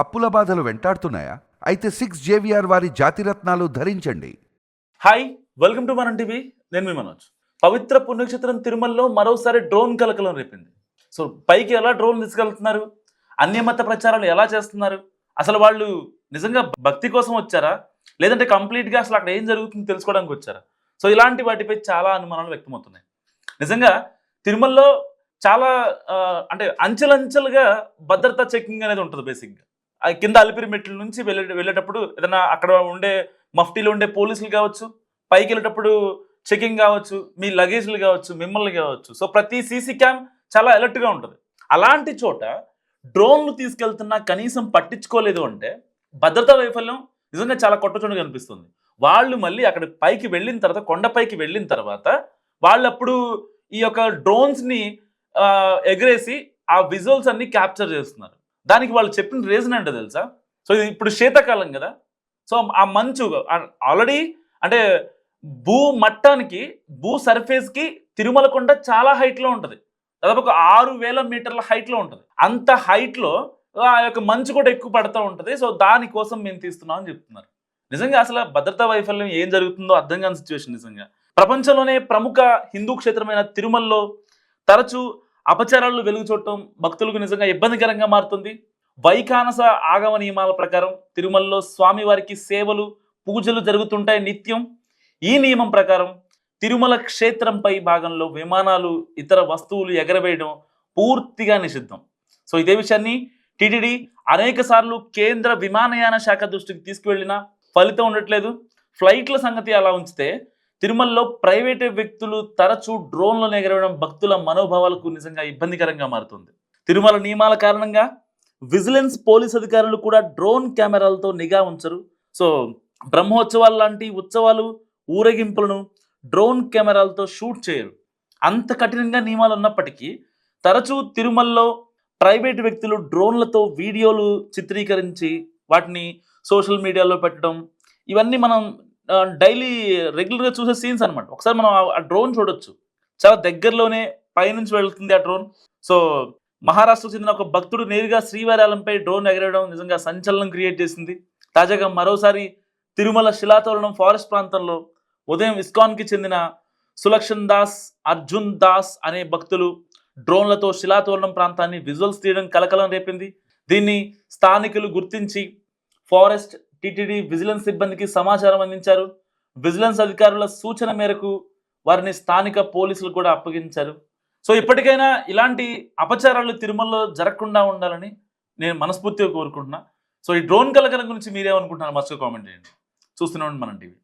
అప్పుల బాధలు వెంటాడుతున్నాయా? అయితే 6 JVR వారి జాతిరత్నాలు ధరించండి. హాయ్, వెల్కమ్ టు మనం టీవీ. నేను మీ మనోజ్. పవిత్ర పుణ్యక్షేత్రం తిరుమలలో మరోసారి డ్రోన్ కలకలం రేపింది. సో పైకి ఎలా డ్రోన్ తీసుకెళ్తున్నారు, అన్యమత ప్రచారాలు ఎలా చేస్తున్నారు, అసలు వాళ్ళు నిజంగా భక్తి కోసం వచ్చారా, లేదంటే కంప్లీట్గా అసలు అక్కడ ఏం జరుగుతుందో తెలుసుకోవడానికి వచ్చారా? సో ఇలాంటి వాటిపై చాలా అనుమానాలు వ్యక్తమవుతున్నాయి. నిజంగా తిరుమలలో చాలా అంటే అంచెలంచెలుగా భద్రతా చెకింగ్ అనేది ఉంటుంది. బేసిక్గా కింద అలిపిరి మెట్ల నుంచి వెళ్ళేటప్పుడు ఏదైనా అక్కడ ఉండే మఫ్టీలో ఉండే పోలీసులు కావచ్చు, పైకి వెళ్ళేటప్పుడు చెకింగ్ కావచ్చు, మీ లగేజ్లు కావచ్చు, మిమ్మల్ని కావచ్చు. సో ప్రతి సీసీ క్యామ్ చాలా అలర్ట్గా ఉంటుంది. అలాంటి చోట డ్రోన్లు తీసుకెళ్తున్నా కనీసం పట్టించుకోలేదు అంటే భద్రతా వైఫల్యం నిజంగా చాలా కొట్టచోటుగా కనిపిస్తుంది. వాళ్ళు మళ్ళీ అక్కడ పైకి వెళ్ళిన తర్వాత, కొండపైకి వెళ్ళిన తర్వాత వాళ్ళు అప్పుడు ఈ యొక్క డ్రోన్స్ని ఎగరేసి ఆ విజువల్స్ అన్ని క్యాప్చర్ చేస్తున్నారు. దానికి వాళ్ళు చెప్పిన రీజన్ ఏంటో తెలుసా? సో ఇది ఇప్పుడు శీతాకాలం కదా, సో ఆ మంచు ఆల్రెడీ అంటే మట్టానికి భూ సర్ఫేస్కి తిరుమల కొండ చాలా హైట్లో ఉంటుంది. దాదాపు ఒక 6000 మీటర్ల హైట్లో ఉంటుంది. అంత హైట్లో ఆ యొక్క మంచు కూడా ఎక్కువ పడుతూ ఉంటుంది. సో దానికోసం మేము తీస్తున్నాం అని చెప్తున్నారు. నిజంగా అసలు భద్రతా వైఫల్యం ఏం జరుగుతుందో అర్థం కాని సిచ్యువేషన్. నిజంగా ప్రపంచంలోనే ప్రముఖ హిందూ క్షేత్రమైన తిరుమలలో తరచూ అపచారాలు వెలుగు చూడటం భక్తులకు నిజంగా ఇబ్బందికరంగా మారుతుంది. వైఖానస ఆగమ నియమాల ప్రకారం తిరుమలలో స్వామివారికి సేవలు, పూజలు జరుగుతుంటాయి నిత్యం. ఈ నియమం ప్రకారం తిరుమల క్షేత్రంపై భాగంలో విమానాలు, ఇతర వస్తువులు ఎగరవేయడం పూర్తిగా నిషిద్ధం. సో ఇదే విషయాన్ని టీటీడీ అనేక సార్లు కేంద్ర విమానయాన శాఖ దృష్టికి తీసుకువెళ్ళినా ఫలితం ఉండట్లేదు. ఫ్లైట్ల సంగతి అలా ఉంచితే తిరుమలలో ప్రైవేటు వ్యక్తులు తరచూ డ్రోన్లను ఎగరవేయడం భక్తుల మనోభావాలకు నిజంగా ఇబ్బందికరంగా మారుతుంది. తిరుమల నియమాల కారణంగా విజిలెన్స్ పోలీస్ అధికారులు కూడా డ్రోన్ కెమెరాలతో నిఘా ఉంచరు. సో బ్రహ్మోత్సవాలు లాంటి ఉత్సవాలు, ఊరేగింపులను డ్రోన్ కెమెరాలతో షూట్ చేయరు. అంత కఠినంగా నియమాలు ఉన్నప్పటికీ తరచూ తిరుమలలో ప్రైవేటు వ్యక్తులు డ్రోన్లతో వీడియోలు చిత్రీకరించి వాటిని సోషల్ మీడియాలో పెట్టడం, ఇవన్నీ మనం డైలీ రెగ్యులర్గా చూసే సీన్స్ అనమాట. ఒకసారి మనం ఆ డ్రోన్ చూడొచ్చు, చాలా దగ్గరలోనే పైనుంచి వెళ్తుంది ఆ డ్రోన్. సో మహారాష్ట్రకు చెందిన ఒక భక్తుడు నేరుగా శ్రీవారాలంపై డ్రోన్ ఎగరడం నిజంగా సంచలనం క్రియేట్ చేసింది. తాజాగా మరోసారి తిరుమల శిలాతోరణం ఫారెస్ట్ ప్రాంతంలో ఉదయం ఇస్కాన్కి చెందిన సులక్షణ్ దాస్, అర్జున్ దాస్ అనే భక్తులు డ్రోన్లతో శిలాతోరణం ప్రాంతాన్ని విజువల్స్ తీయడం కలకలం రేపింది. దీన్ని స్థానికులు గుర్తించి ఫారెస్ట్, టీటీడీ విజిలెన్స్ సిబ్బందికి సమాచారం అందించారు. విజిలెన్స్ అధికారుల సూచన మేరకు వారిని స్థానిక పోలీసులు కూడా అప్పగించారు. సో ఇప్పటికైనా ఇలాంటి అపచారాలు తిరుమలలో జరగకుండా ఉండాలని నేను మనస్ఫూర్తిగా కోరుకుంటున్నా. సో ఈ డ్రోన్ కలకలం గురించి మీరేమనుకుంటున్నారు? మర్చిపోయి కామెంట్ చేయండి. చూస్తూనే ఉండండి మనం టీవీ.